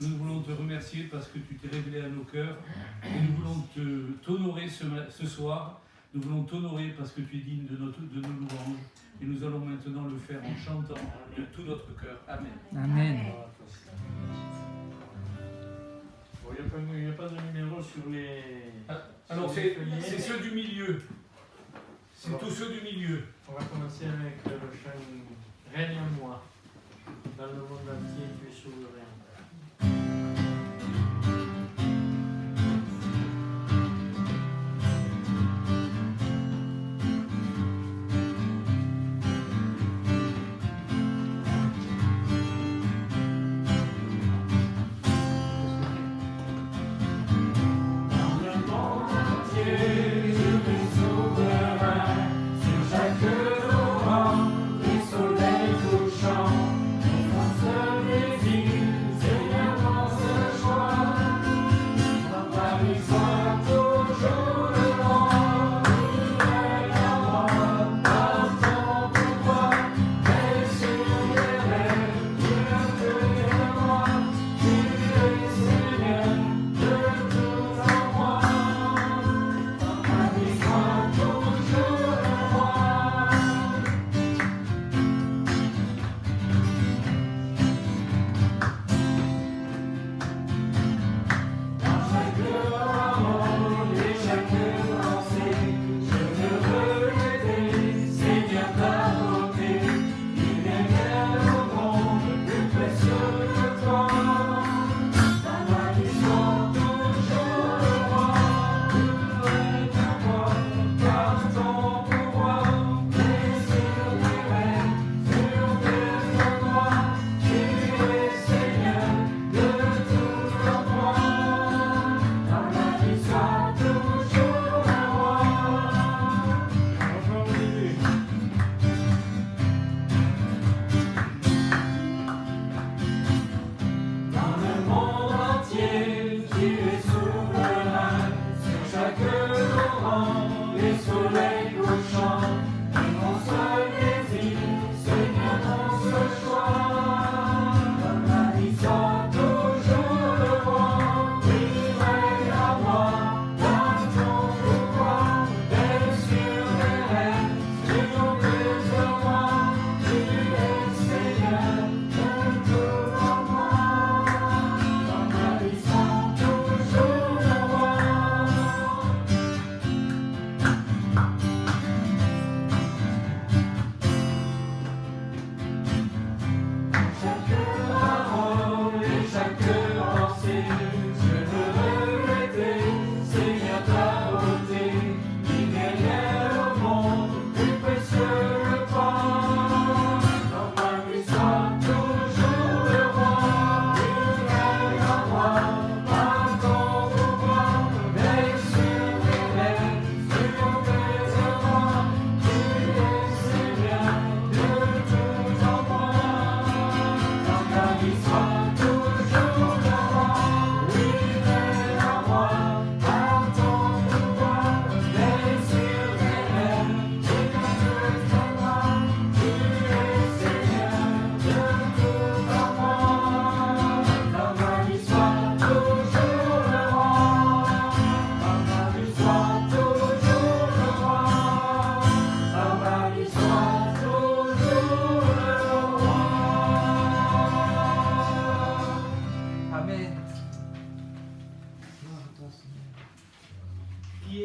Nous voulons te remercier parce que tu t'es révélé à nos cœurs et nous voulons t'honorer ce soir. Nous voulons t'honorer parce que tu es digne de nos louanges et nous allons maintenant le faire en chantant de tout notre cœur. Amen. Amen. Il n'y a pas de numéro sur les... Alors c'est ceux du milieu. C'est tous ceux du milieu. On va commencer avec le chant Règne en moi. Dans le monde entier, tu es souverain.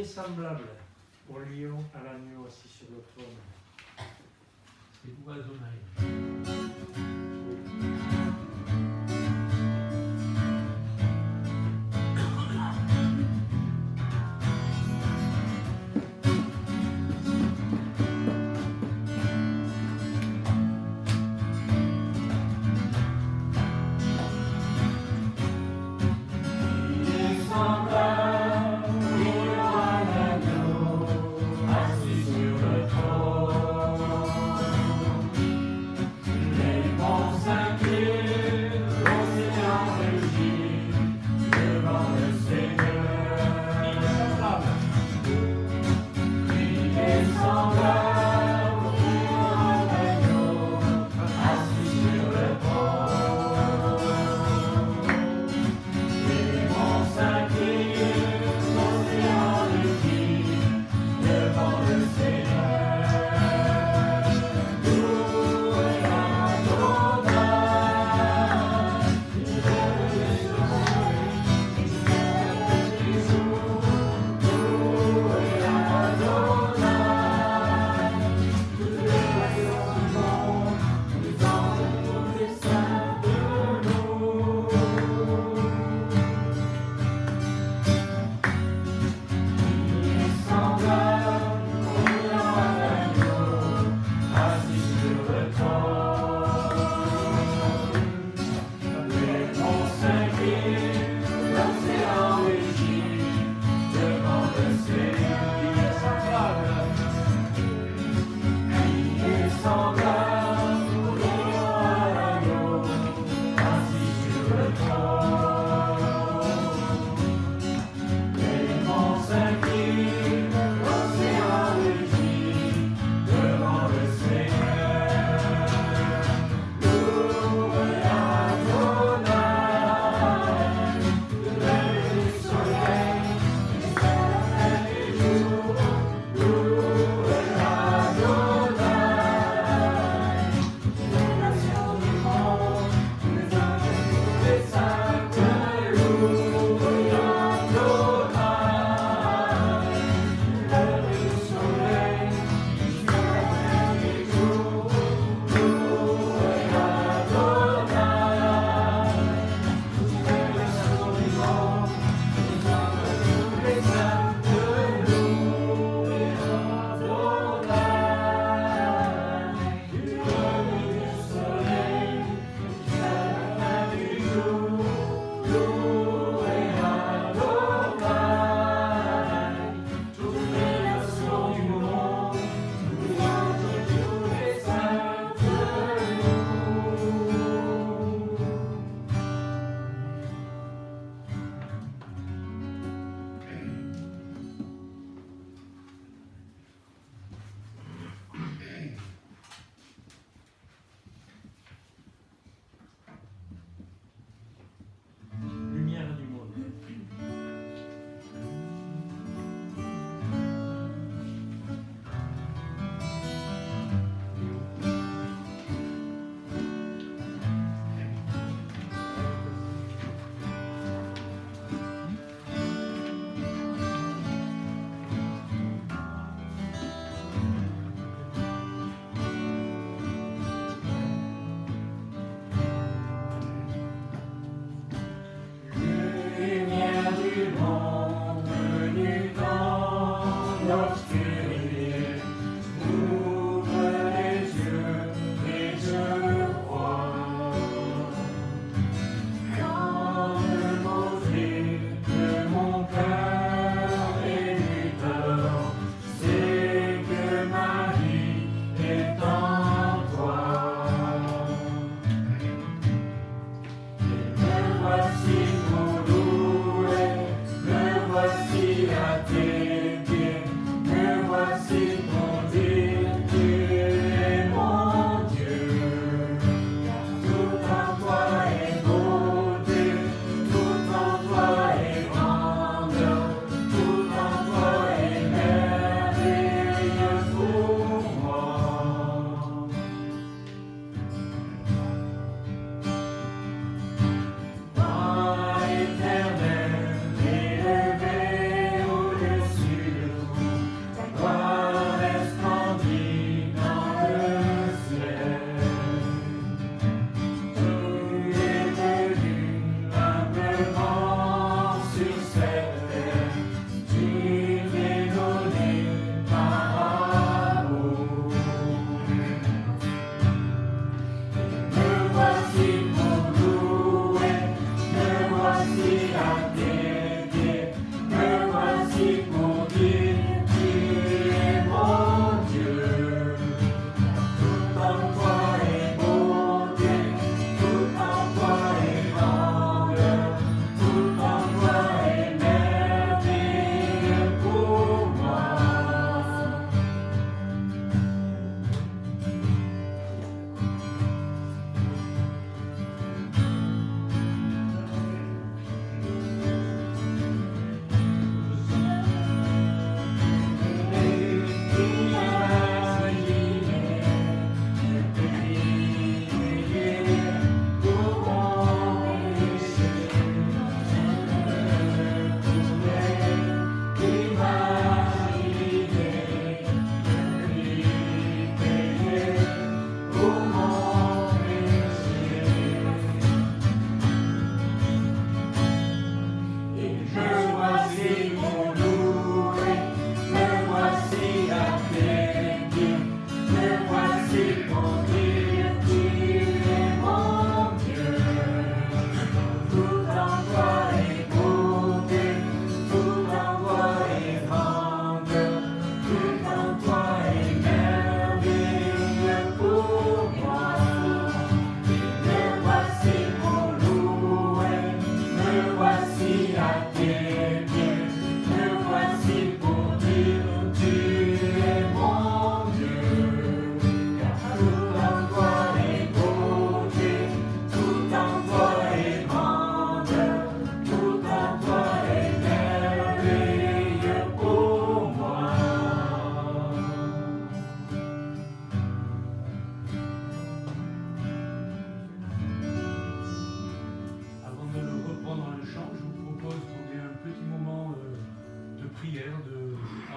Semblable au lion à l'agneau assis sur le trône. C'est vous, Adonai. Les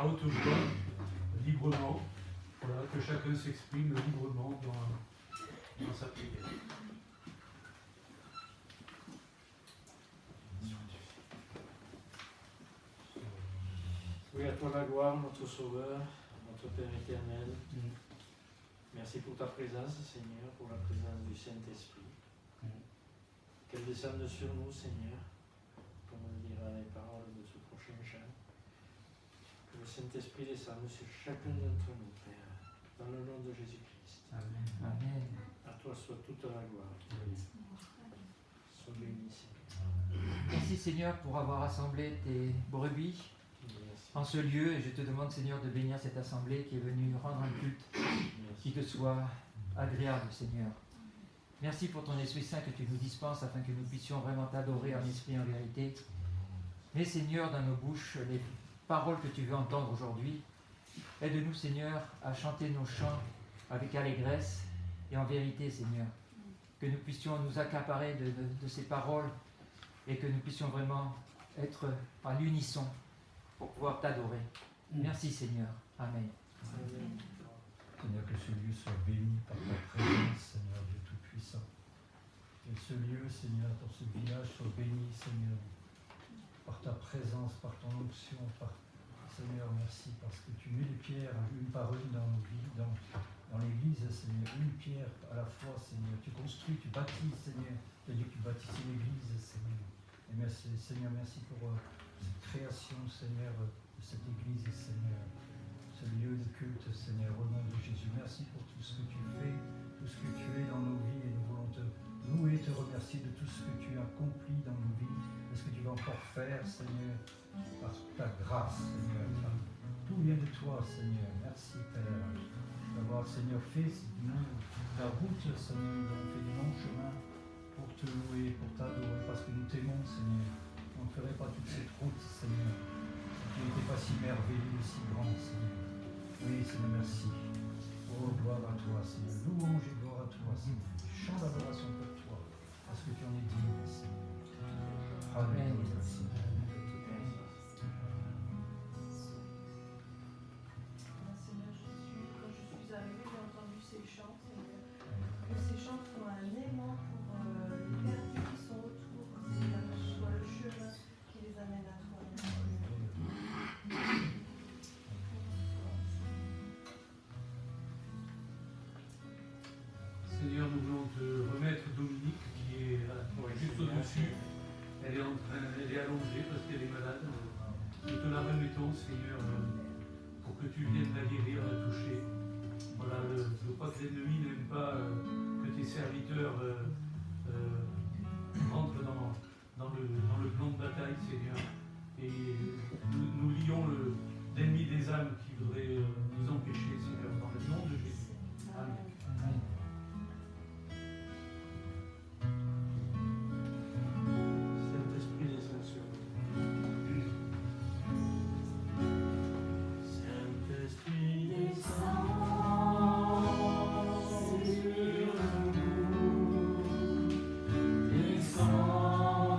à haute voix, librement, voilà, que chacun s'exprime librement dans sa prière. Oui, à toi la gloire, notre Sauveur, notre Père éternel. Merci pour ta présence, Seigneur, pour la présence du Saint-Esprit. Qu'elle descende sur nous, Seigneur, comme le dira les paroles de ce prochain chant. Que le Saint-Esprit descende sur chacun d'entre nous, Père, dans le nom de Jésus-Christ. Amen. Amen. À toi soit toute la gloire. Sois béni, Seigneur. Merci Seigneur pour avoir rassemblé tes brebis en ce lieu, et je te demande Seigneur de bénir cette assemblée qui est venue rendre un culte qui te soit agréable, Seigneur. Merci pour ton Esprit Saint que tu nous dispenses afin que nous puissions vraiment t'adorer en esprit et en vérité. Mets Seigneur dans nos bouches les paroles que tu veux entendre aujourd'hui. Aide-nous Seigneur à chanter nos chants avec allégresse et en vérité Seigneur. Que nous puissions nous accaparer de ces paroles et que nous puissions vraiment être à l'unisson pour pouvoir t'adorer. Merci Seigneur. Amen. Amen. Seigneur, que ce lieu soit béni par ta présence, Seigneur Dieu Tout-Puissant. Que ce lieu, Seigneur, dans ce village soit béni, Seigneur, par ta présence, par ton onction, Seigneur, merci, parce que tu mets les pierres une par une dans nos vies, dans l'église, Seigneur, une pierre à la fois, Seigneur. Tu construis, tu bâtis, Seigneur. Tu as dit que tu bâtissais l'église, Seigneur. Et merci, Seigneur, merci pour cette création, Seigneur, de cette église, Seigneur. Ce lieu de culte, Seigneur, au nom de Jésus. Merci pour tout ce que tu fais, tout ce que tu es dans nos vies, et nous voulons te louer, te remercier de tout ce que tu as accompli dans nos vies, et ce que tu vas encore faire, Seigneur, par ta grâce, Seigneur. Tout vient de toi, Seigneur. Merci, Père, d'avoir, Seigneur, fait la route, Seigneur. Nous avons fait du long chemin pour te louer, pour t'adorer, parce que nous t'aimons, Seigneur. On ne ferait pas toute cette route, Seigneur. Tu n'étais pas si merveilleux, si grand, Seigneur. Oui, Seigneur, merci. Oh, gloire à toi, Seigneur. Louange et gloire à toi, Seigneur. Chant d'adoration pour toi, parce que tu en es digne, Seigneur. Alléluia, Seigneur. Seigneur Jésus, quand je suis arrivée, j'ai entendu ces chants, Seigneur. Que ces chants soient un aimant pour les perdus qui sont autour, Seigneur, que ce soit le chemin qui les amène à toi. Seigneur, nous voulons te remettre Dominique qui est juste au-dessus. Elle est allongée parce qu'elle est malade. Nous te la remettons, Seigneur, pour que tu viennes la guérir, la toucher. Voilà, je crois que l'ennemi n'aime pas que tes serviteurs rentrent dans le plan de bataille, Seigneur. Et nous lions l'ennemi des âmes qui voudrait nous empêcher, Seigneur, dans le nom de Jésus. Amen. Amen. Saint-Esprit descend sur nous. Saint-Esprit descend sur nous. Descend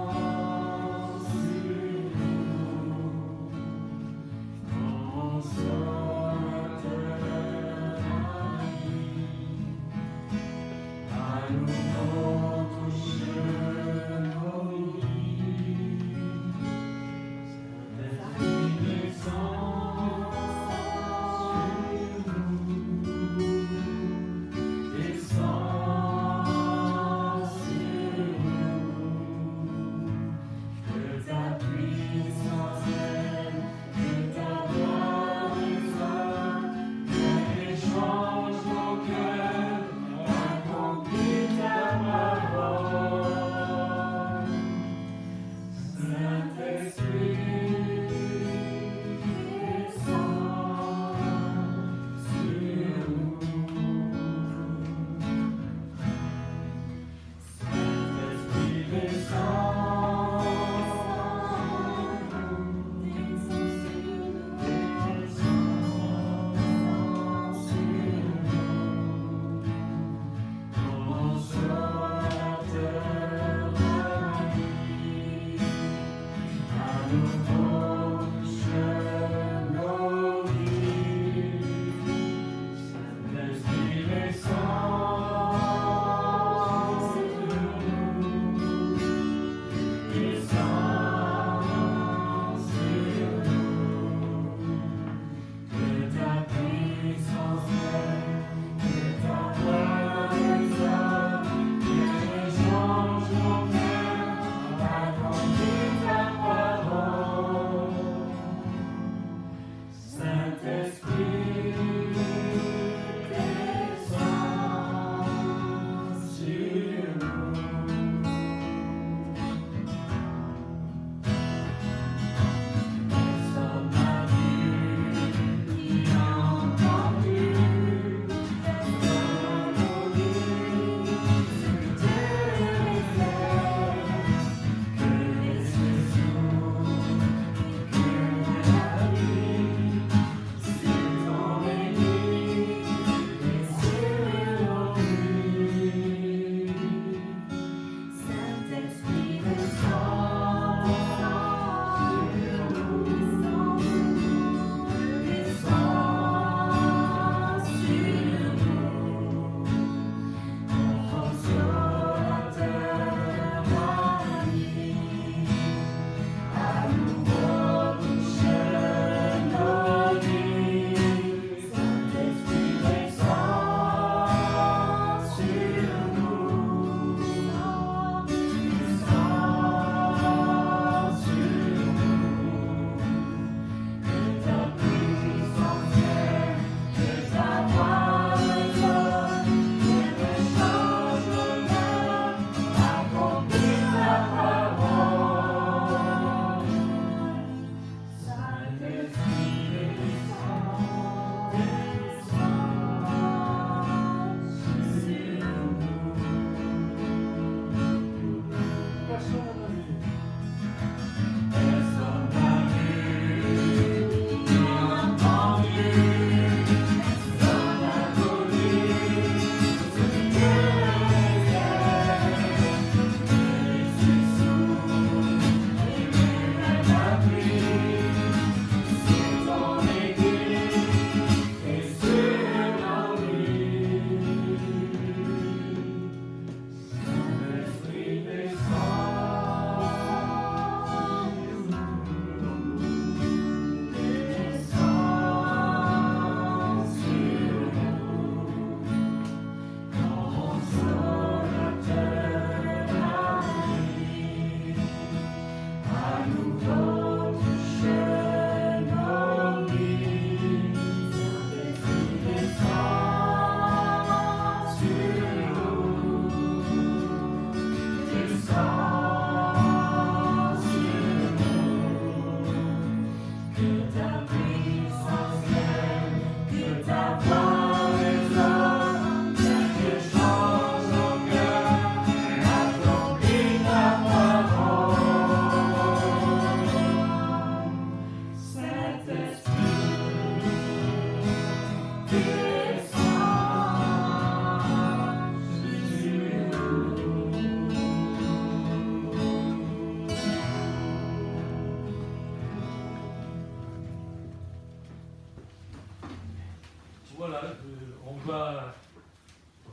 va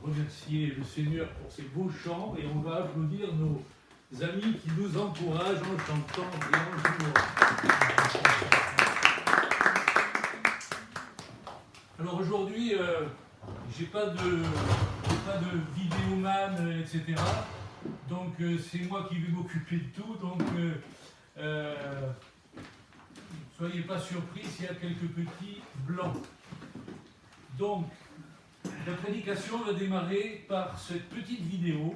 remercier le Seigneur pour ces beaux chants et on va applaudir nos amis qui nous encouragent en chantant et en jouant. Alors aujourd'hui, j'ai pas de vidéoman, etc. Donc c'est moi qui vais m'occuper de tout. Donc soyez pas surpris s'il y a quelques petits blancs. Donc la prédication va démarrer par cette petite vidéo.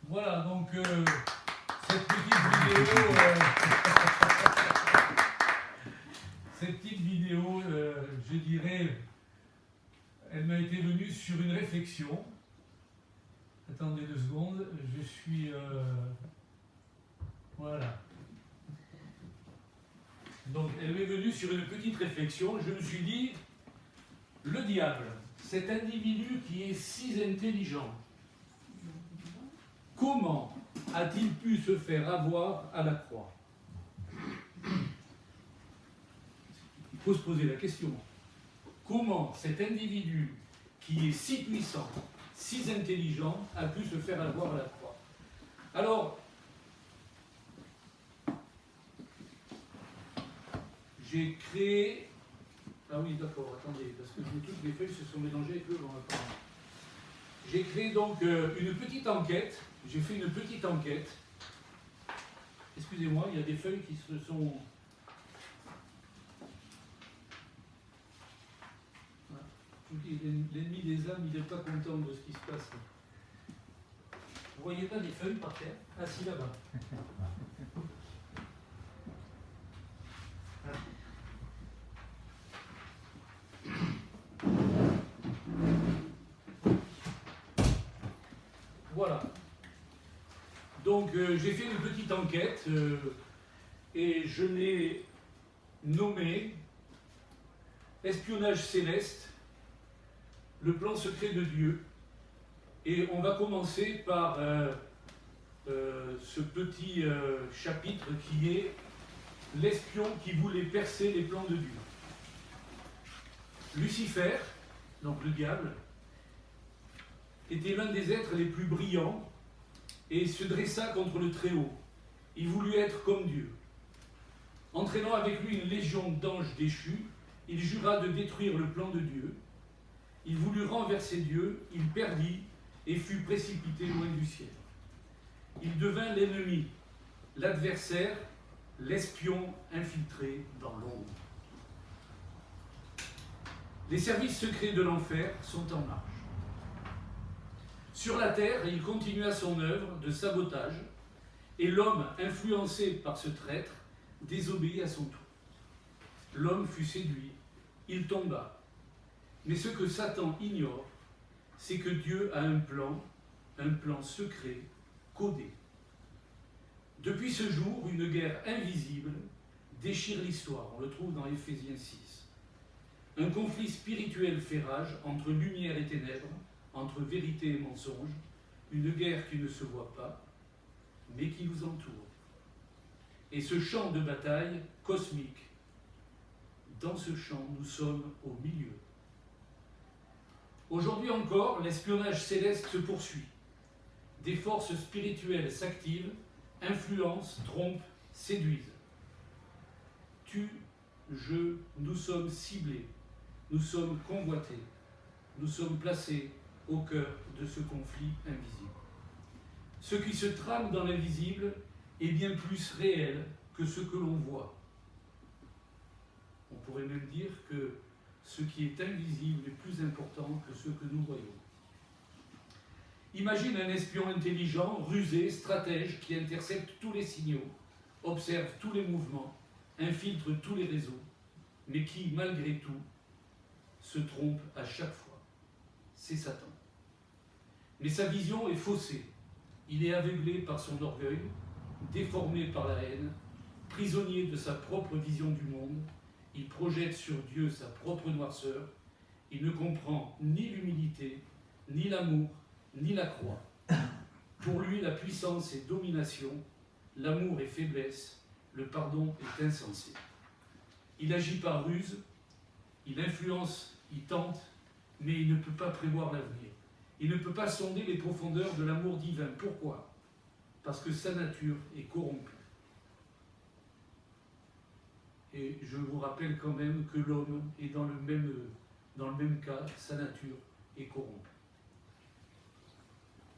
Voilà, donc cette petite vidéo, je dirais, elle m'a été venue sur une réflexion. Attendez 2 secondes, je suis... voilà. Donc elle m'est venue sur une petite réflexion. Je me suis dit, le diable, cet individu qui est si intelligent, comment a-t-il pu se faire avoir à la croix? Il faut se poser la question. Comment cet individu qui est si puissant, si intelligent, a pu se faire avoir à la croix? Alors, j'ai créé... Ah oui, d'accord, attendez, parce que toutes les feuilles se sont mélangées avec le vent. J'ai créé donc une petite enquête. J'ai fait une petite enquête. Excusez-moi, il y a des feuilles qui se sont... Voilà. L'ennemi des âmes, il n'est pas content de ce qui se passe. Vous voyez pas des feuilles par terre? Ah si, là-bas. Voilà. Donc j'ai fait une petite enquête et je l'ai nommée Espionnage céleste, le plan secret de Dieu. Et on va commencer par ce petit chapitre qui est l'espion qui voulait percer les plans de Dieu. Lucifer, donc le diable, était l'un des êtres les plus brillants et se dressa contre le Très-Haut. Il voulut être comme Dieu. Entraînant avec lui une légion d'anges déchus, il jura de détruire le plan de Dieu. Il voulut renverser Dieu, il perdit et fut précipité loin du ciel. Il devint l'ennemi, l'adversaire, l'espion infiltré dans l'ombre. Les services secrets de l'enfer sont en marche. Sur la terre, il continua son œuvre de sabotage, et l'homme, influencé par ce traître, désobéit à son tour. L'homme fut séduit, il tomba. Mais ce que Satan ignore, c'est que Dieu a un plan secret, codé. Depuis ce jour, une guerre invisible déchire l'histoire, on le trouve dans Éphésiens 6. Un conflit spirituel fait rage entre lumière et ténèbres, entre vérité et mensonge, une guerre qui ne se voit pas, mais qui nous entoure. Et ce champ de bataille cosmique, dans ce champ, nous sommes au milieu. Aujourd'hui encore, l'espionnage céleste se poursuit. Des forces spirituelles s'activent, influencent, trompent, séduisent. Tu, je, nous sommes ciblés. nous sommes convoités, nous sommes placés au cœur de ce conflit invisible. Ce qui se trame dans l'invisible est bien plus réel que ce que l'on voit. On pourrait même dire que ce qui est invisible est plus important que ce que nous voyons. Imagine un espion intelligent, rusé, stratège, qui intercepte tous les signaux, observe tous les mouvements, infiltre tous les réseaux, mais qui, malgré tout, se trompe à chaque fois. C'est Satan. Mais sa vision est faussée. Il est aveuglé par son orgueil, déformé par la haine, prisonnier de sa propre vision du monde. Il projette sur Dieu sa propre noirceur. Il ne comprend ni l'humilité, ni l'amour, ni la croix. Pour lui, la puissance est domination, l'amour est faiblesse, le pardon est insensé. Il agit par ruse, il influence, il tente, mais il ne peut pas prévoir l'avenir. Il ne peut pas sonder les profondeurs de l'amour divin. Pourquoi ? Parce que sa nature est corrompue. Et je vous rappelle quand même que l'homme est dans le même cas, sa nature est corrompue.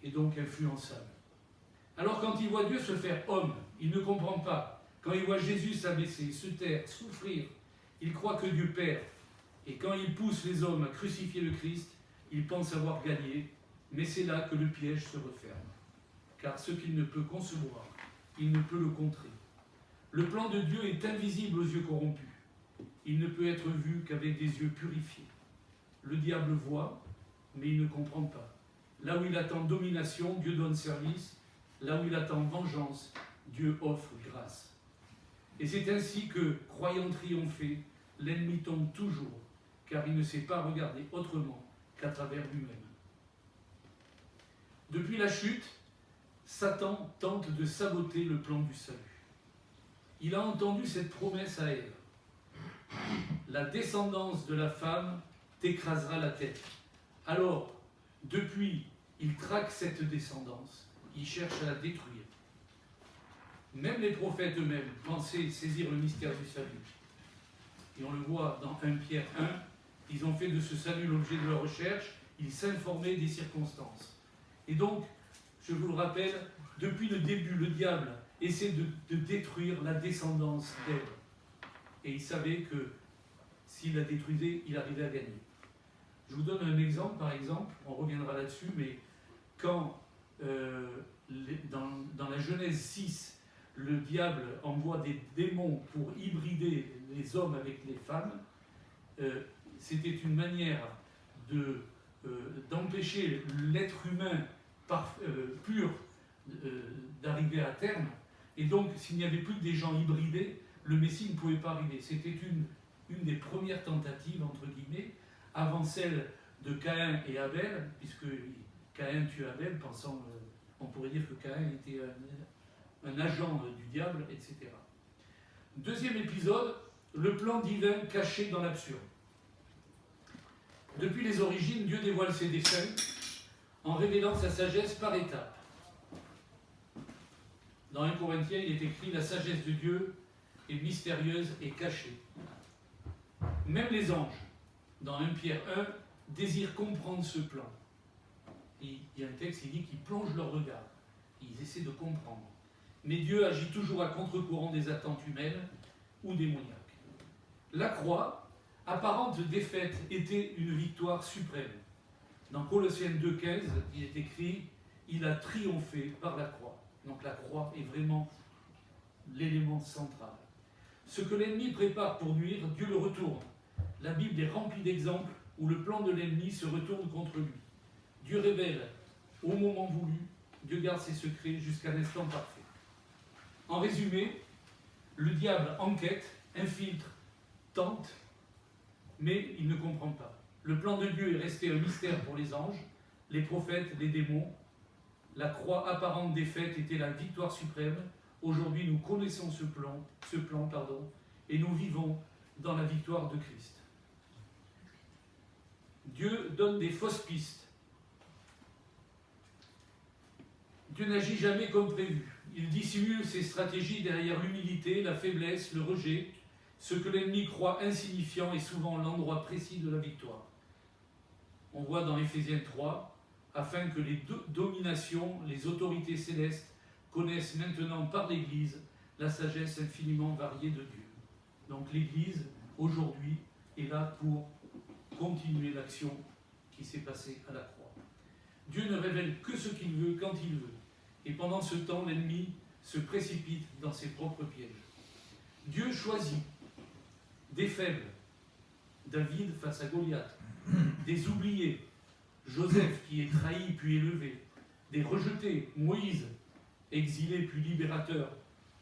Et donc influençable. Alors quand il voit Dieu se faire homme, il ne comprend pas. Quand il voit Jésus s'abaisser, se taire, souffrir, il croit que Dieu perd. Et quand il pousse les hommes à crucifier le Christ, il pense avoir gagné, mais c'est là que le piège se referme. Car ce qu'il ne peut concevoir, il ne peut le contrer. Le plan de Dieu est invisible aux yeux corrompus. Il ne peut être vu qu'avec des yeux purifiés. Le diable voit, mais il ne comprend pas. Là où il attend domination, Dieu donne service. Là où il attend vengeance, Dieu offre grâce. Et c'est ainsi que, croyant triompher, l'ennemi tombe toujours, car il ne sait pas regarder autrement qu'à travers lui-même. Depuis la chute, Satan tente de saboter le plan du salut. Il a entendu cette promesse à Ève. La descendance de la femme t'écrasera la tête. Alors, depuis, il traque cette descendance. Il cherche à la détruire. Même les prophètes eux-mêmes pensaient saisir le mystère du salut. Et on le voit dans 1 Pierre 1, ils ont fait de ce salut l'objet de leur recherche, ils s'informaient des circonstances. Et donc, je vous le rappelle, depuis le début, le diable essaie de détruire la descendance d'Ève. Et il savait que s'il la détruisait, il arrivait à gagner. Je vous donne un exemple, par exemple, on reviendra là-dessus, mais quand dans la Genèse 6, le diable envoie des démons pour hybrider les hommes avec les femmes, c'était une manière d'empêcher l'être humain pur d'arriver à terme. Et donc, s'il n'y avait plus que des gens hybridés, le Messie ne pouvait pas arriver. C'était une des premières tentatives, entre guillemets, avant celle de Caïn et Abel, puisque Caïn tue Abel, pensant, on pourrait dire que Caïn était un agent du diable, etc. Deuxième épisode, le plan divin caché dans l'absurde. Depuis les origines, Dieu dévoile ses desseins en révélant sa sagesse par étapes. Dans 1 Corinthiens, il est écrit « La sagesse de Dieu est mystérieuse et cachée ». Même les anges, dans 1 Pierre 1, désirent comprendre ce plan. Il y a un texte qui dit qu'ils plongent leur regard. Ils essaient de comprendre. Mais Dieu agit toujours à contre-courant des attentes humaines ou démoniaques. La croix, apparente défaite, était une victoire suprême. Dans Colossiens 2,15, il est écrit « Il a triomphé par la croix ». Donc la croix est vraiment l'élément central. Ce que l'ennemi prépare pour nuire, Dieu le retourne. La Bible est remplie d'exemples où le plan de l'ennemi se retourne contre lui. Dieu révèle au moment voulu, Dieu garde ses secrets jusqu'à l'instant parfait. En résumé, le diable enquête, infiltre, tente, mais il ne comprend pas. Le plan de Dieu est resté un mystère pour les anges, les prophètes, les démons. La croix apparente défaite était la victoire suprême. Aujourd'hui, nous connaissons ce plan, et nous vivons dans la victoire de Christ. Dieu donne des fausses pistes. Dieu n'agit jamais comme prévu. Il dissimule ses stratégies derrière l'humilité, la faiblesse, le rejet. Ce que l'ennemi croit insignifiant est souvent l'endroit précis de la victoire. On voit dans Éphésiens 3, afin que les dominations, les autorités célestes connaissent maintenant par l'Église la sagesse infiniment variée de Dieu. Donc l'Église, aujourd'hui, est là pour continuer l'action qui s'est passée à la croix. Dieu ne révèle que ce qu'il veut quand il veut. Et pendant ce temps, l'ennemi se précipite dans ses propres pièges. Dieu choisit des faibles, David face à Goliath, des oubliés, Joseph qui est trahi puis élevé, des rejetés, Moïse, exilé puis libérateur,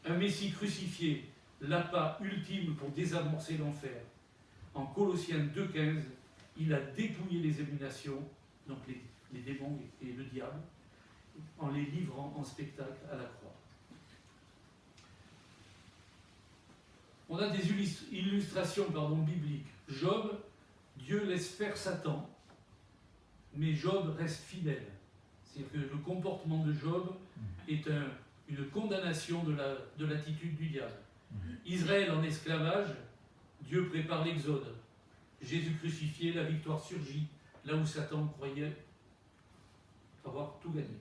un Messie crucifié, l'appât ultime pour désamorcer l'enfer. En Colossiens 2,15, il a dépouillé les émanations, donc les démons et le diable, en les livrant en spectacle à la croix. On a des illustrations bibliques. Job, Dieu laisse faire Satan, mais Job reste fidèle. C'est-à-dire que le comportement de Job est une condamnation de l'attitude du diable. Israël en esclavage, Dieu prépare l'exode. Jésus crucifié, la victoire surgit, là où Satan croyait avoir tout gagné.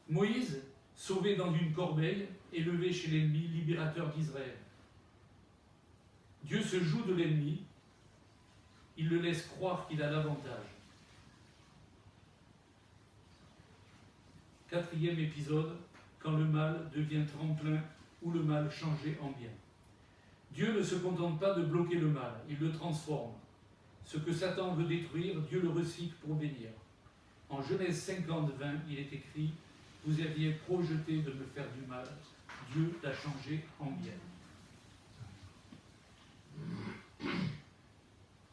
Moïse, sauvé dans une corbeille, élevé chez l'ennemi, libérateur d'Israël. Dieu se joue de l'ennemi, il le laisse croire qu'il a l'avantage. 4e épisode, quand le mal devient tremplin ou le mal changé en bien. Dieu ne se contente pas de bloquer le mal, il le transforme. Ce que Satan veut détruire, Dieu le recycle pour bénir. En Genèse 50, 20, il est écrit « Vous aviez projeté de me faire du mal, Dieu l'a changé en bien. »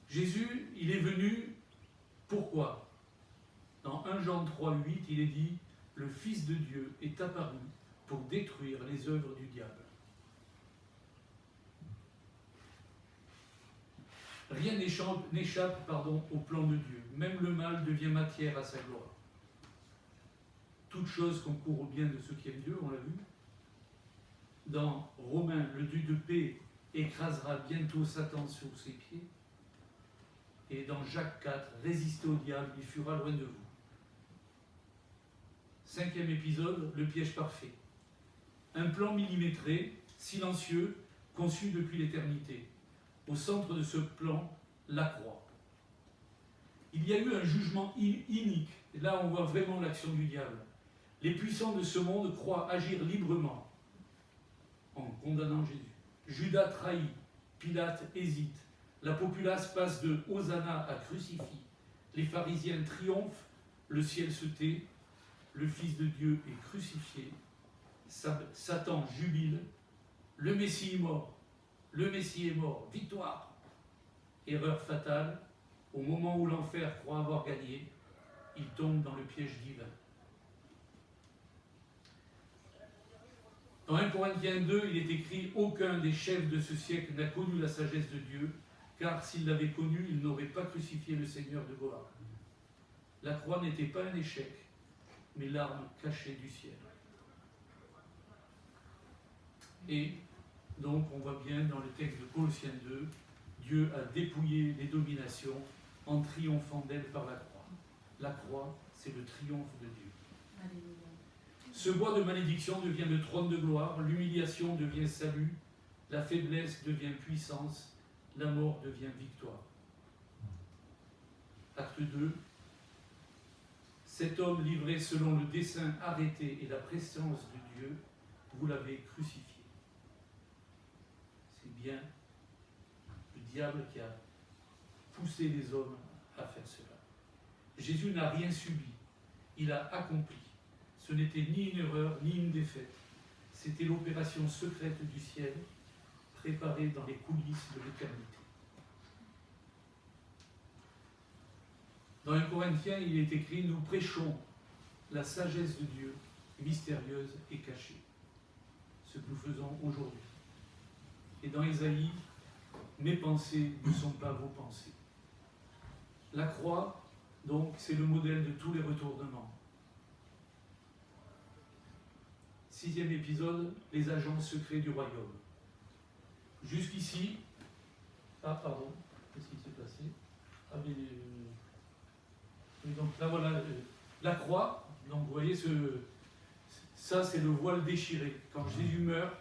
Jésus, il est venu, pourquoi? Dans 1 Jean 3, 8, il est dit « Le Fils de Dieu est apparu pour détruire les œuvres du diable. » Rien n'échappe au plan de Dieu. Même le mal devient matière à sa gloire. Toute chose concourt au bien de ceux qui aiment Dieu, on l'a vu. Dans Romains, le Dieu de paix écrasera bientôt Satan sous ses pieds. Et dans Jacques 4, résistez au diable, il fuira loin de vous. 5e épisode, le piège parfait. Un plan millimétré, silencieux, conçu depuis l'éternité. Au centre de ce plan, la croix. Il y a eu un jugement inique. Et là, on voit vraiment l'action du diable. Les puissants de ce monde croient agir librement en condamnant Jésus. Judas trahit, Pilate hésite. La populace passe de Hosanna à crucifie. Les pharisiens triomphent, le ciel se tait, le Fils de Dieu est crucifié. Satan jubile, le Messie est mort. Le Messie est mort, victoire. Erreur fatale, au moment où l'enfer croit avoir gagné, il tombe dans le piège divin. Dans 1 Corinthiens 2, il est écrit « Aucun des chefs de ce siècle n'a connu la sagesse de Dieu, car s'il l'avait connue, il n'aurait pas crucifié le Seigneur de gloire. » La croix n'était pas un échec, mais l'arme cachée du ciel. Et donc, on voit bien dans le texte de Colossiens 2, Dieu a dépouillé les dominations en triomphant d'elles par la croix. La croix, c'est le triomphe de Dieu. Alléluia. Ce bois de malédiction devient le trône de gloire, l'humiliation devient salut, la faiblesse devient puissance, la mort devient victoire. Acte 2. Cet homme livré selon le dessein arrêté et la présence de Dieu, vous l'avez crucifié. C'est bien le diable qui a poussé les hommes à faire cela. Jésus n'a rien subi, il a accompli. Ce n'était ni une erreur, ni une défaite. C'était l'opération secrète du ciel, préparée dans les coulisses de l'éternité. Dans 1 Corinthiens, il est écrit « Nous prêchons la sagesse de Dieu, mystérieuse et cachée. » Ce que nous faisons aujourd'hui. Et dans Ésaïe, mes pensées ne sont pas vos pensées. La croix, donc, c'est le modèle de tous les retournements. 6e épisode, les agents secrets du royaume. jusqu'ici. Ah, pardon, qu'est-ce qui s'est passé? Ah, mais. Donc là, voilà, la croix. Donc vous voyez, ça c'est le voile déchiré. Quand Jésus meurt,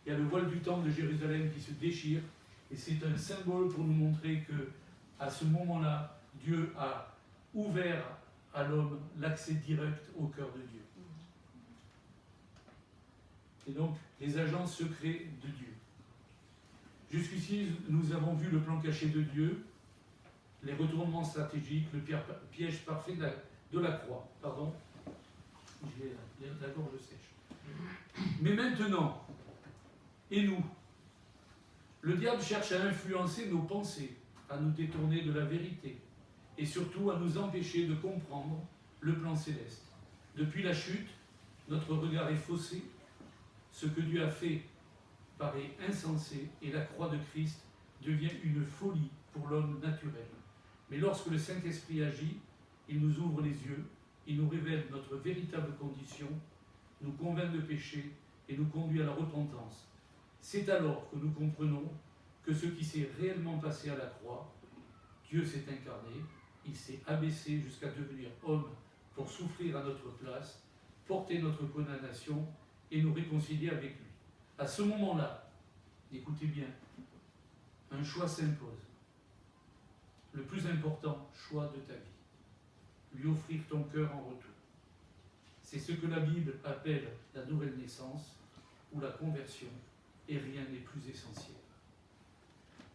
il y a le voile du temple de Jérusalem qui se déchire. Et c'est un symbole pour nous montrer que, à ce moment-là, Dieu a ouvert à l'homme l'accès direct au cœur de Dieu. Et donc, les agents secrets de Dieu. Jusqu'ici, nous avons vu le plan caché de Dieu, les retournements stratégiques, le piège parfait de la croix. Pardon, j'ai la gorge sèche. Mais maintenant, et nous, le diable cherche à influencer nos pensées, à nous détourner de la vérité, et surtout à nous empêcher de comprendre le plan céleste. Depuis la chute, notre regard est faussé. Ce que Dieu a fait paraît insensé et la croix de Christ devient une folie pour l'homme naturel. Mais lorsque le Saint-Esprit agit, il nous ouvre les yeux, il nous révèle notre véritable condition, nous convainc de péché et nous conduit à la repentance. C'est alors que nous comprenons que ce qui s'est réellement passé à la croix, Dieu s'est incarné, il s'est abaissé jusqu'à devenir homme pour souffrir à notre place, porter notre condamnation et nous réconcilier avec lui. À ce moment-là, écoutez bien, un choix s'impose. Le plus important, choix de ta vie. Lui offrir ton cœur en retour. C'est ce que la Bible appelle la nouvelle naissance ou la conversion, et rien n'est plus essentiel.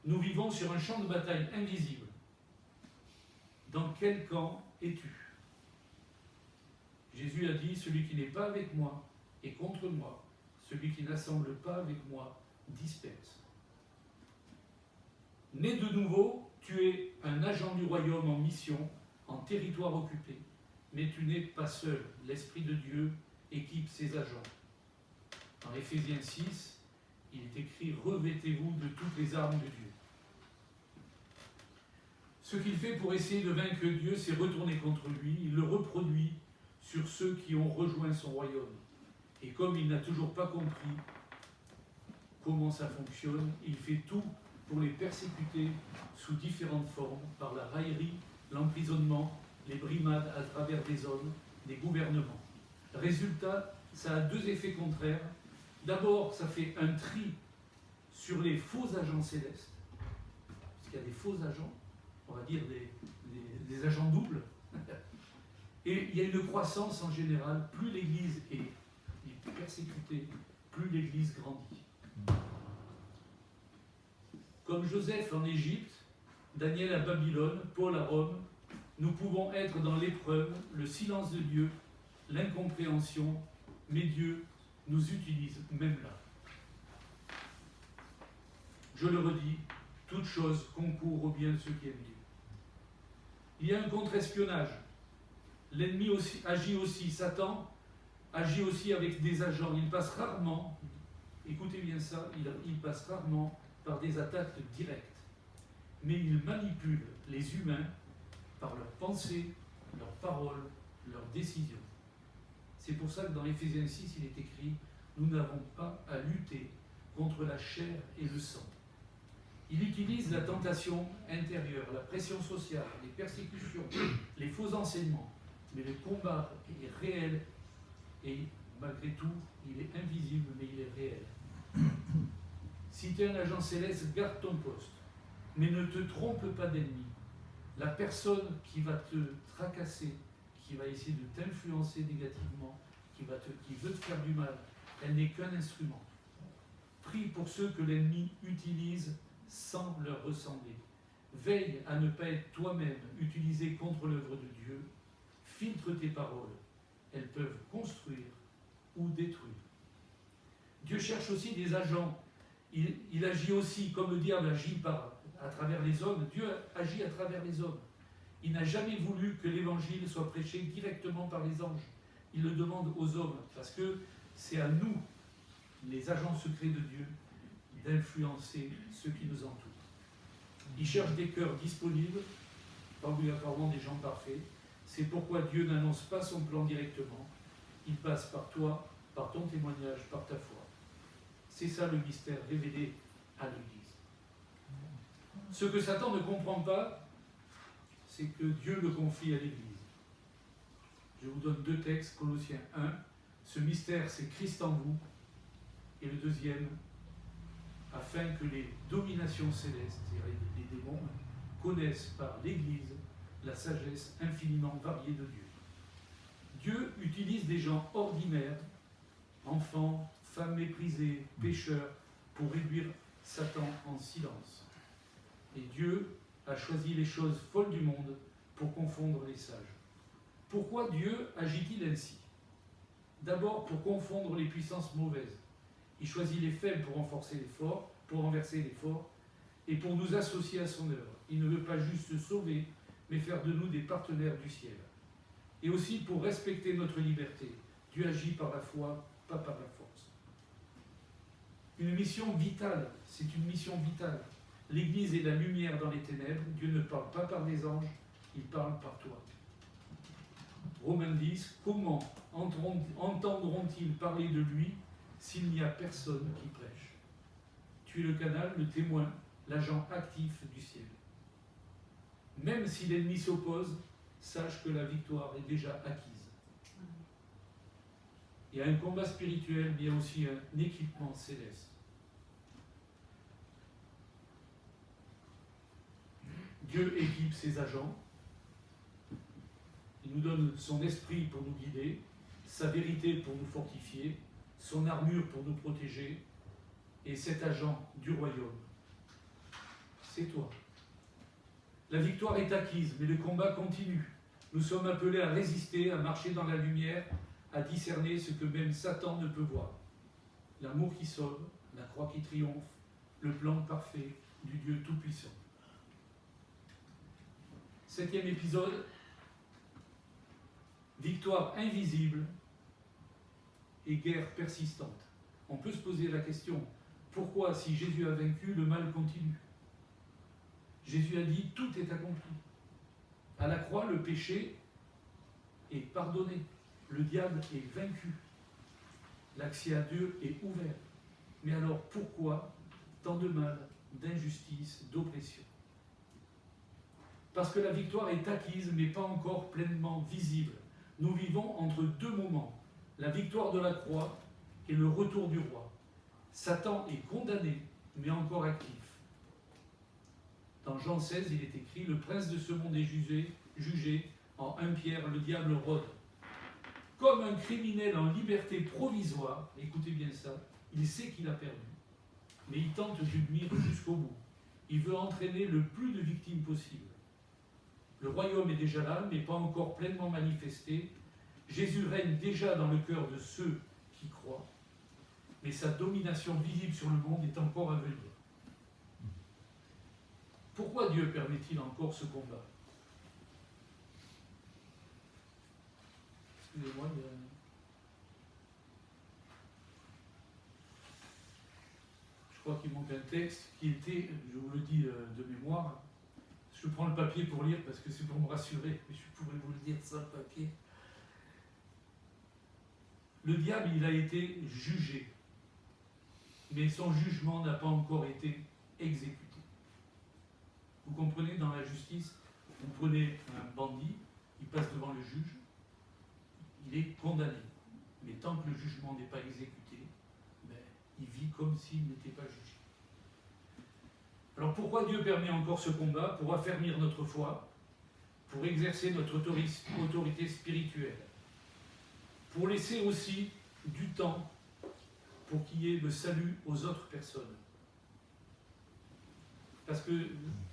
Nous vivons sur un champ de bataille invisible. Dans quel camp es-tu? Jésus a dit, celui qui n'est pas avec moi est contre moi. Celui qui n'assemble pas avec moi disperse. Né de nouveau, tu es un agent du royaume en mission, en territoire occupé. Mais tu n'es pas seul. L'Esprit de Dieu équipe ses agents. Dans Éphésiens 6, il est écrit « Revêtez-vous de toutes les armes de Dieu ». Ce qu'il fait pour essayer de vaincre Dieu, c'est retourner contre lui. Il le reproduit sur ceux qui ont rejoint son royaume. Et comme il n'a toujours pas compris comment ça fonctionne, il fait tout pour les persécuter sous différentes formes, par la raillerie, l'emprisonnement, les brimades à travers des hommes, des gouvernements. Résultat, ça a deux effets contraires. D'abord, ça fait un tri sur les faux agents célestes, parce qu'il y a des faux agents, on va dire des agents doubles, et il y a une croissance en général. Plus l'Église est persécutée, plus l'Église grandit. Comme Joseph en Égypte, Daniel à Babylone, Paul à Rome, nous pouvons être dans l'épreuve, le silence de Dieu, l'incompréhension, mais Dieu nous utilise même là. Je le redis, toute chose concourt au bien de ceux qui aiment Dieu. Il y a un contre-espionnage. L'ennemi agit aussi, Satan agit aussi avec des agents. Il passe rarement, écoutez bien ça, il passe rarement par des attaques directes. Mais il manipule les humains par leurs pensées, leurs paroles, leurs décisions. C'est pour ça que dans Éphésiens 6, il est écrit « Nous n'avons pas à lutter contre la chair et le sang ». Il utilise la tentation intérieure, la pression sociale, les persécutions, les faux enseignements. Mais le combat est réel et malgré tout, il est invisible, mais il est réel. Si tu es un agent céleste, garde ton poste, mais ne te trompe pas d'ennemi. La personne qui va te tracasser, qui va essayer de t'influencer négativement, qui veut te faire du mal, elle n'est qu'un instrument. Prie pour ceux que l'ennemi utilise sans leur ressembler. Veille à ne pas être toi-même utilisé contre l'œuvre de Dieu. Filtre tes paroles. Elles peuvent construire ou détruire. Dieu cherche aussi des agents. Il agit aussi, comme le diable agit à travers les hommes, Dieu agit à travers les hommes. Il n'a jamais voulu que l'évangile soit prêché directement par les anges. Il le demande aux hommes, parce que c'est à nous, les agents secrets de Dieu, d'influencer ceux qui nous entourent. Il cherche des cœurs disponibles, pas obligatoirement des gens parfaits. C'est pourquoi Dieu n'annonce pas son plan directement. Il passe par toi, par ton témoignage, par ta foi. C'est ça le mystère révélé à l'Église. Ce que Satan ne comprend pas, c'est que Dieu le confie à l'Église. Je vous donne 2 textes, Colossiens 1. Ce mystère, c'est Christ en vous. Et le deuxième, afin que les dominations célestes, c'est-à-dire les démons, connaissent par l'Église la sagesse infiniment variée de Dieu. Dieu utilise des gens ordinaires, enfants, femmes méprisées, pécheurs, pour réduire Satan en silence. Et Dieu a choisi les choses folles du monde pour confondre les sages. Pourquoi Dieu agit-il ainsi? D'abord pour confondre les puissances mauvaises. Il choisit les faibles pour renforcer les forts, pour renverser les forts, et pour nous associer à son œuvre. Il ne veut pas juste sauver, mais faire de nous des partenaires du ciel. Et aussi pour respecter notre liberté. Dieu agit par la foi, pas par la force. Une mission vitale, c'est une mission vitale. L'Église est la lumière dans les ténèbres. Dieu ne parle pas par des anges, il parle par toi. Romains 10, comment entendront-ils parler de lui s'il n'y a personne qui prêche? Tu es le canal, le témoin, l'agent actif du ciel. Même si l'ennemi s'oppose, sache que la victoire est déjà acquise. Il y a un combat spirituel, mais il y a aussi un équipement céleste. Dieu équipe ses agents. Il nous donne son esprit pour nous guider, sa vérité pour nous fortifier, son armure pour nous protéger, et cet agent du royaume, c'est toi. La victoire est acquise, mais le combat continue. Nous sommes appelés à résister, à marcher dans la lumière, à discerner ce que même Satan ne peut voir. L'amour qui sauve, la croix qui triomphe, le plan parfait du Dieu Tout-Puissant. 7e épisode, victoire invisible et guerre persistante. On peut se poser la question, pourquoi, si Jésus a vaincu, le mal continue? Jésus a dit, tout est accompli. À la croix, le péché est pardonné. Le diable est vaincu. L'accès à Dieu est ouvert. Mais alors, pourquoi tant de mal, d'injustice, d'oppression? Parce que la victoire est acquise, mais pas encore pleinement visible. Nous vivons entre 2 moments. La victoire de la croix et le retour du roi. Satan est condamné, mais encore actif. Dans Jean 16, il est écrit, le prince de ce monde est jugé. En 1 Pierre, le diable rôde. Comme un criminel en liberté provisoire, écoutez bien ça, il sait qu'il a perdu, mais il tente de nuire jusqu'au bout. Il veut entraîner le plus de victimes possible. Le royaume est déjà là, mais pas encore pleinement manifesté. Jésus règne déjà dans le cœur de ceux qui croient, mais sa domination visible sur le monde est encore à venir. Pourquoi Dieu permet-il encore ce combat? Excusez-moi, je crois qu'il manque un texte qui était, je vous le dis de mémoire, je prends le papier pour lire parce que c'est pour me rassurer, mais je pourrais vous le dire sans le papier. Le diable, il a été jugé, mais son jugement n'a pas encore été exécuté. Vous comprenez, dans la justice, vous prenez un bandit, il passe devant le juge, il est condamné. Mais tant que le jugement n'est pas exécuté, il vit comme s'il n'était pas jugé. Alors pourquoi Dieu permet encore ce combat? Pour affermir notre foi, pour exercer notre autorité spirituelle, pour laisser aussi du temps pour qu'il y ait le salut aux autres personnes. Parce que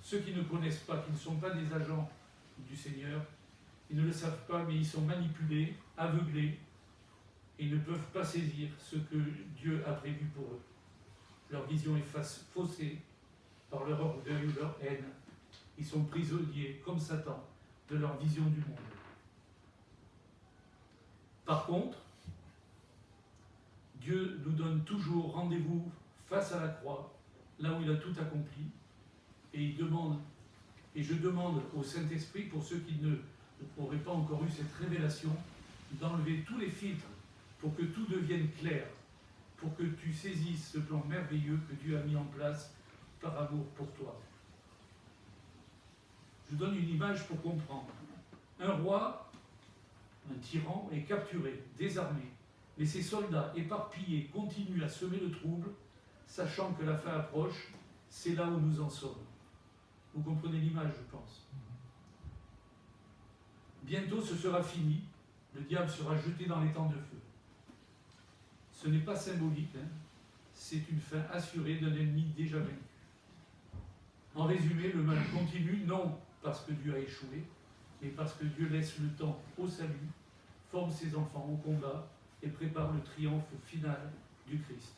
ceux qui ne connaissent pas, qui ne sont pas des agents du Seigneur, ils ne le savent pas, mais ils sont manipulés, aveuglés, et ils ne peuvent pas saisir ce que Dieu a prévu pour eux. Leur vision est faussée par leur orgueil ou leur haine. Ils sont prisonniers, comme Satan, de leur vision du monde. Par contre, Dieu nous donne toujours rendez-vous face à la croix, là où il a tout accompli, et je demande au Saint-Esprit, pour ceux qui n'auraient pas encore eu cette révélation, d'enlever tous les filtres pour que tout devienne clair, pour que tu saisisses ce plan merveilleux que Dieu a mis en place par amour pour toi. Je donne une image pour comprendre. Un roi, un tyran, est capturé, désarmé, mais ses soldats éparpillés continuent à semer le trouble, sachant que la fin approche. C'est là où nous en sommes. Vous comprenez l'image, je pense. Bientôt ce sera fini, le diable sera jeté dans les temps de feu. Ce n'est pas symbolique, hein. C'est une fin assurée d'un ennemi déjà vaincu. En résumé, le mal continue, non parce que Dieu a échoué, mais parce que Dieu laisse le temps au salut, forme ses enfants au combat et prépare le triomphe final du Christ.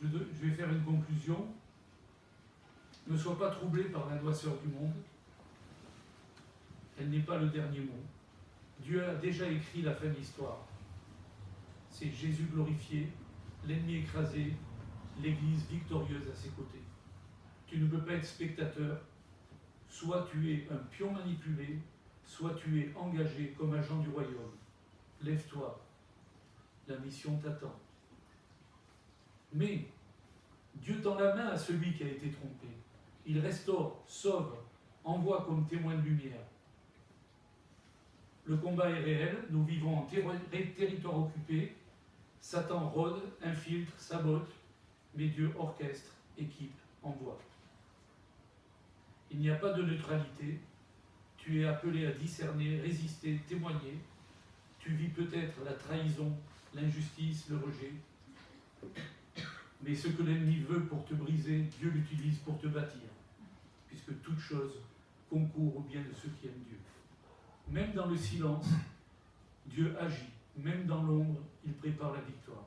Je vais faire une conclusion. Ne sois pas troublé par la noirceur du monde. Elle n'est pas le dernier mot. Dieu a déjà écrit la fin de l'histoire. C'est Jésus glorifié, l'ennemi écrasé, l'Église victorieuse à ses côtés. Tu ne peux pas être spectateur. Soit tu es un pion manipulé, soit tu es engagé comme agent du royaume. Lève-toi. La mission t'attend. Mais Dieu tend la main à celui qui a été trompé. Il restaure, sauve, envoie comme témoin de lumière. Le combat est réel, nous vivons en territoire occupé. Satan rôde, infiltre, sabote, mais Dieu orchestre, équipe, envoie. Il n'y a pas de neutralité. Tu es appelé à discerner, résister, témoigner. Tu vis peut-être la trahison, l'injustice, le rejet. Mais ce que l'ennemi veut pour te briser, Dieu l'utilise pour te bâtir, puisque toute chose concourt au bien de ceux qui aiment Dieu. Même dans le silence, Dieu agit. Même dans l'ombre, il prépare la victoire.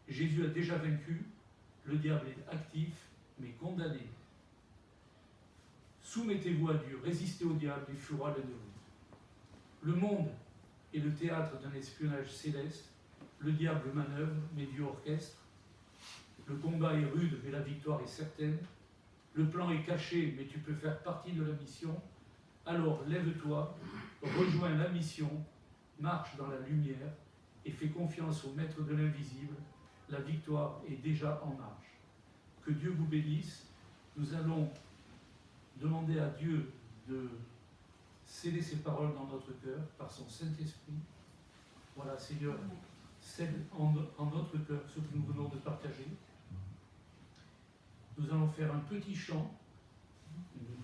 Jésus a déjà vaincu, le diable est actif, mais condamné. Soumettez-vous à Dieu, résistez au diable, il fuira l'un de vous. Le monde est le théâtre d'un espionnage céleste, le diable manœuvre, mais Dieu orchestre. Le combat est rude, mais la victoire est certaine. Le plan est caché, mais tu peux faire partie de la mission. Alors lève-toi, rejoins la mission, marche dans la lumière et fais confiance au maître de l'invisible. La victoire est déjà en marche. Que Dieu vous bénisse. Nous allons demander à Dieu de sceller ses paroles dans notre cœur par son Saint-Esprit. Voilà, Seigneur, scelle en notre cœur ce que nous venons de partager. Nous allons faire un petit chant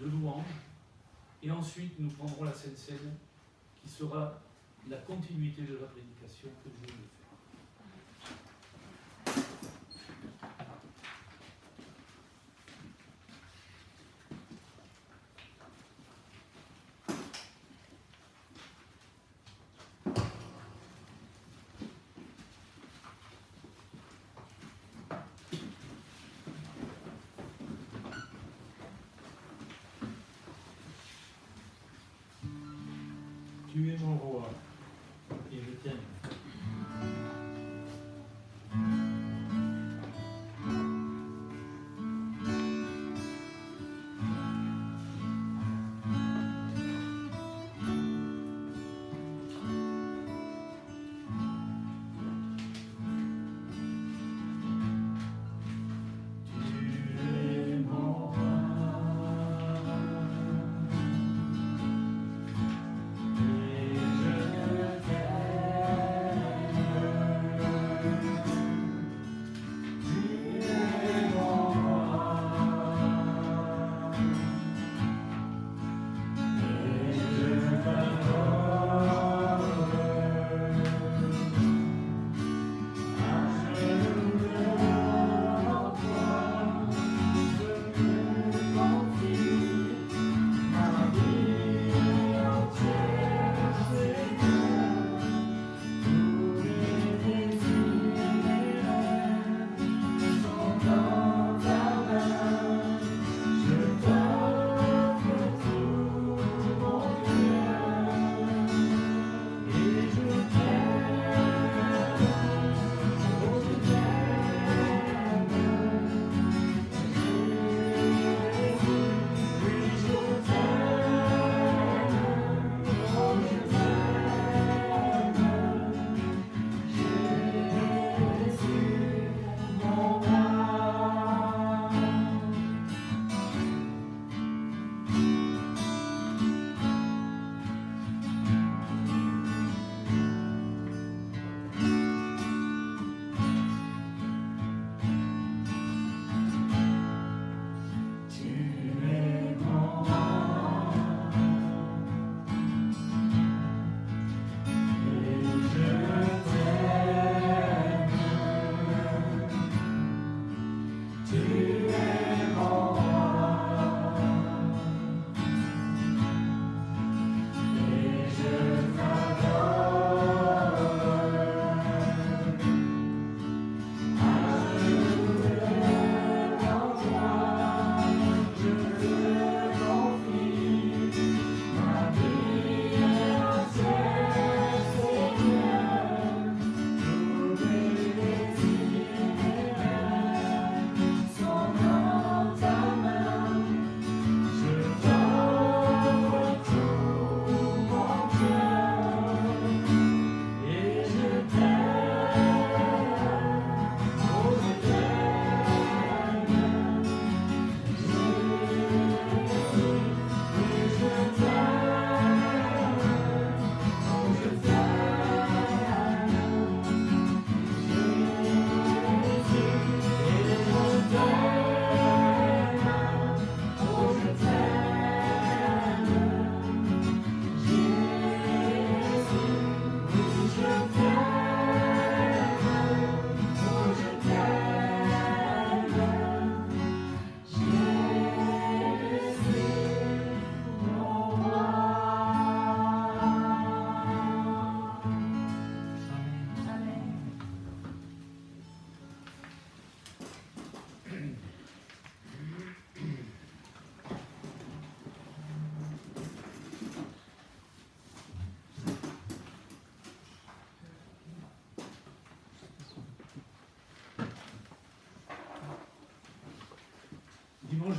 de louange et ensuite nous prendrons la Sainte Seine qui sera la continuité de la prédication que je viens de faire. Tu es mon roi et je t'aime. Je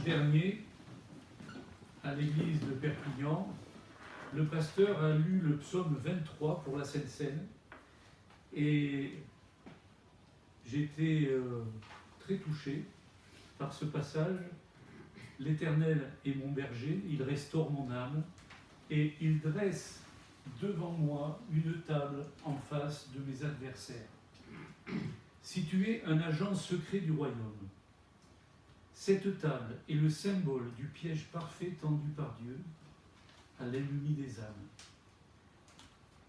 dernier, à l'église de Perpignan, le pasteur a lu le psaume 23 pour la Sainte Seine et j'étais très touché par ce passage. L'Éternel est mon berger, il restaure mon âme et il dresse devant moi une table en face de mes adversaires. Si tu es un agent secret du royaume, cette table est le symbole du piège parfait tendu par Dieu à l'ennemi des âmes.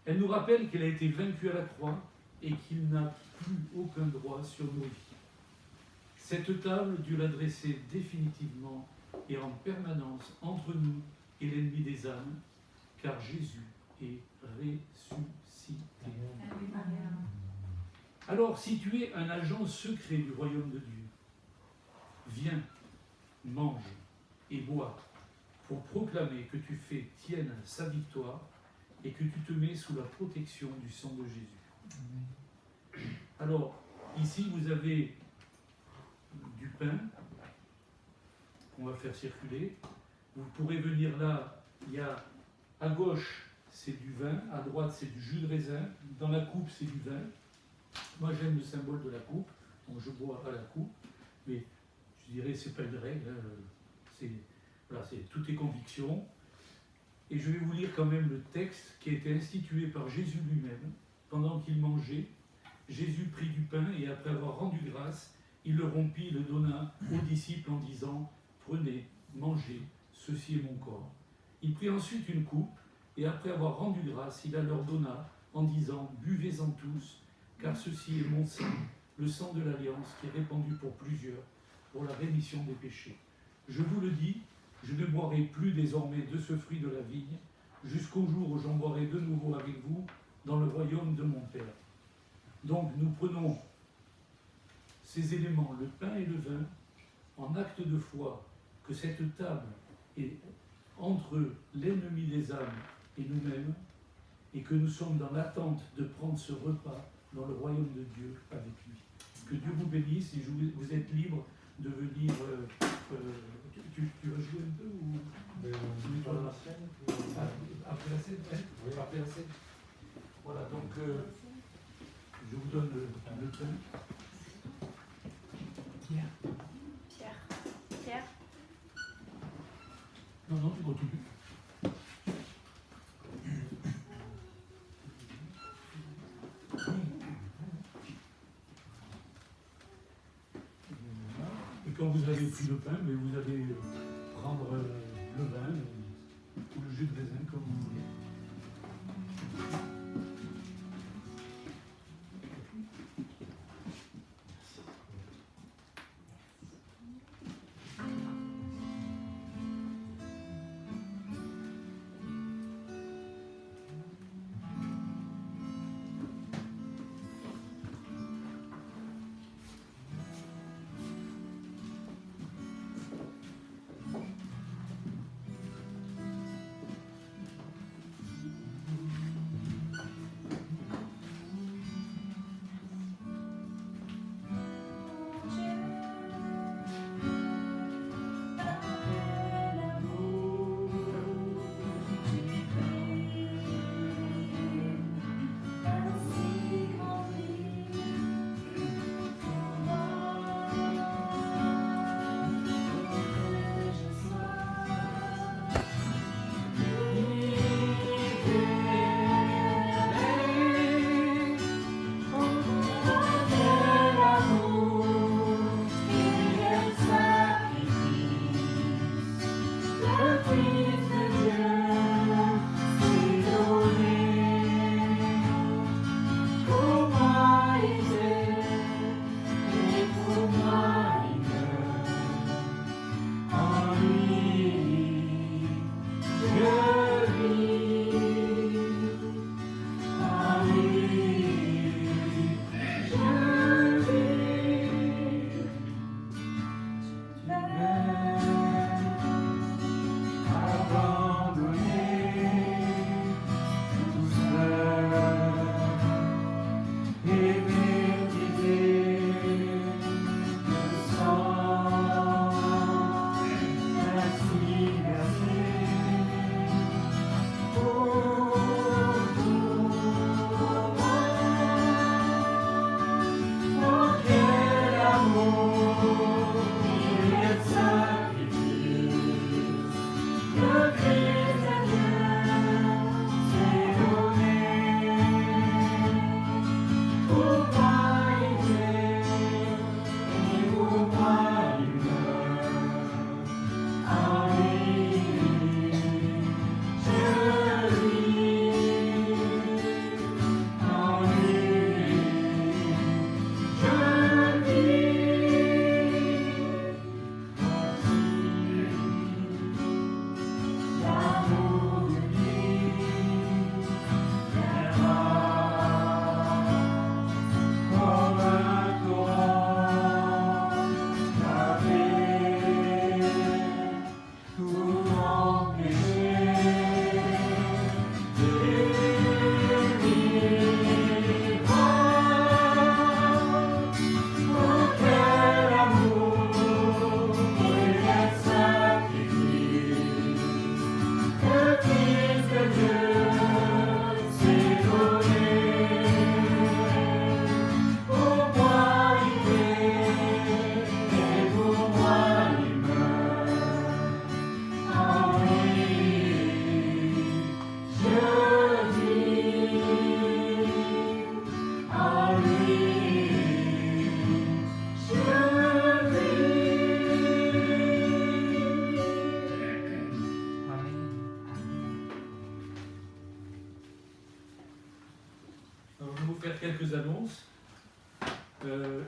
Elle nous rappelle qu'il a été vaincu à la croix et qu'il n'a plus aucun droit sur nos vies. Cette table, Dieu l'a dressée définitivement et en permanence entre nous et l'ennemi des âmes, car Jésus est ressuscité. Alors, si tu es un agent secret du royaume de Dieu, viens, mange et bois pour proclamer que tu fais tienne sa victoire et que tu te mets sous la protection du sang de Jésus. Alors, ici, vous avez du pain qu'on va faire circuler. Vous pourrez venir là, il y a à gauche, c'est du vin, à droite, c'est du jus de raisin, dans la coupe, c'est du vin. Moi, j'aime le symbole de la coupe, donc je bois à la coupe, mais je dirais, c'est pas une règle, hein, voilà, c'est toutes les convictions. Et je vais vous lire quand même le texte qui a été institué par Jésus lui-même. Pendant qu'il mangeait, Jésus prit du pain et après avoir rendu grâce, il le rompit et le donna aux disciples en disant « Prenez, mangez, ceci est mon corps ». Il prit ensuite une coupe et après avoir rendu grâce, il la leur donna en disant « Buvez-en tous, car ceci est mon sang, le sang de l'alliance qui est répandu pour plusieurs, pour la rémission des péchés. Je vous le dis, je ne boirai plus désormais de ce fruit de la vigne, jusqu'au jour où j'en boirai de nouveau avec vous dans le royaume de mon Père. » Donc nous prenons ces éléments, le pain et le vin, en acte de foi, que cette table est entre l'ennemi des âmes et nous-mêmes, et que nous sommes dans l'attente de prendre ce repas dans le royaume de Dieu avec lui. Que Dieu vous bénisse et vous êtes libre de venir. Tu vas jouer un peu ou Dans la scène, après la scène, hein? Oui. Après la scène. Voilà, donc je vous donne le pain. Pierre. Non, tu continues. Et quand vous avez pris le pain, mais vous allez prendre le vin ou le jus de raisin comme vous voulez.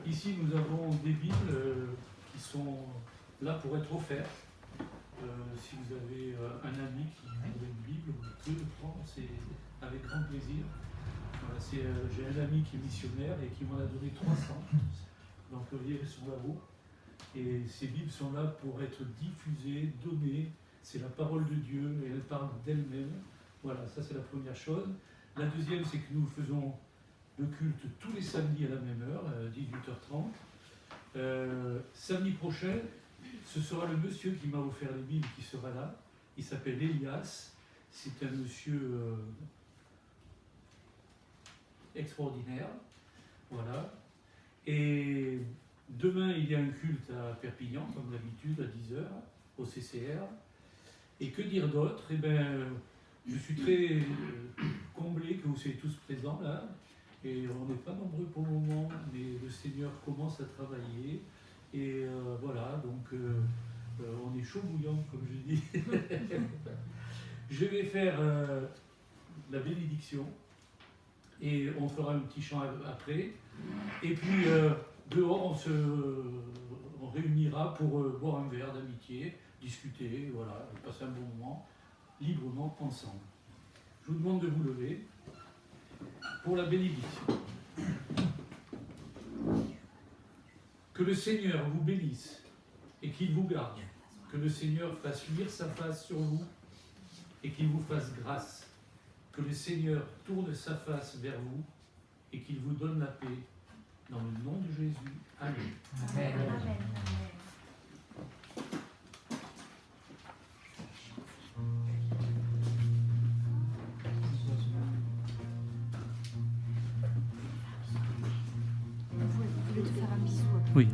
Ici, nous avons des Bibles qui sont là pour être offertes. Si vous avez un ami qui a une Bible, vous pouvez le prendre, c'est avec grand plaisir. Voilà, j'ai un ami qui est missionnaire et qui m'en a donné 300. Donc, vous voyez, elles sont là-haut. Et ces Bibles sont là pour être diffusées, données. C'est la parole de Dieu et elle parle d'elle-même. Voilà, ça c'est la première chose. La deuxième, c'est que nous faisons le culte tous les samedis à la même heure, 18h30. Samedi prochain, ce sera le monsieur qui m'a offert les Bibles qui sera là. Il s'appelle Elias. C'est un monsieur extraordinaire. Voilà. Et demain, il y a un culte à Perpignan, comme d'habitude, à 10h, au CCR. Et que dire d'autre? Eh bien, je suis très comblé que vous soyez tous présents là. Et on n'est pas nombreux pour le moment, mais le Seigneur commence à travailler. Et voilà, donc on est chaud bouillant, comme je dis. Je vais faire la bénédiction et on fera un petit chant après. Et puis dehors, on réunira pour boire un verre d'amitié, discuter, voilà, passer un bon moment librement ensemble. Je vous demande de vous lever pour la bénédiction. Que le Seigneur vous bénisse et qu'il vous garde. Que le Seigneur fasse luire sa face sur vous et qu'il vous fasse grâce. Que le Seigneur tourne sa face vers vous et qu'il vous donne la paix. Dans le nom de Jésus. Amen. Amen. Amen. Vous voulez te faire un bisou. Oui,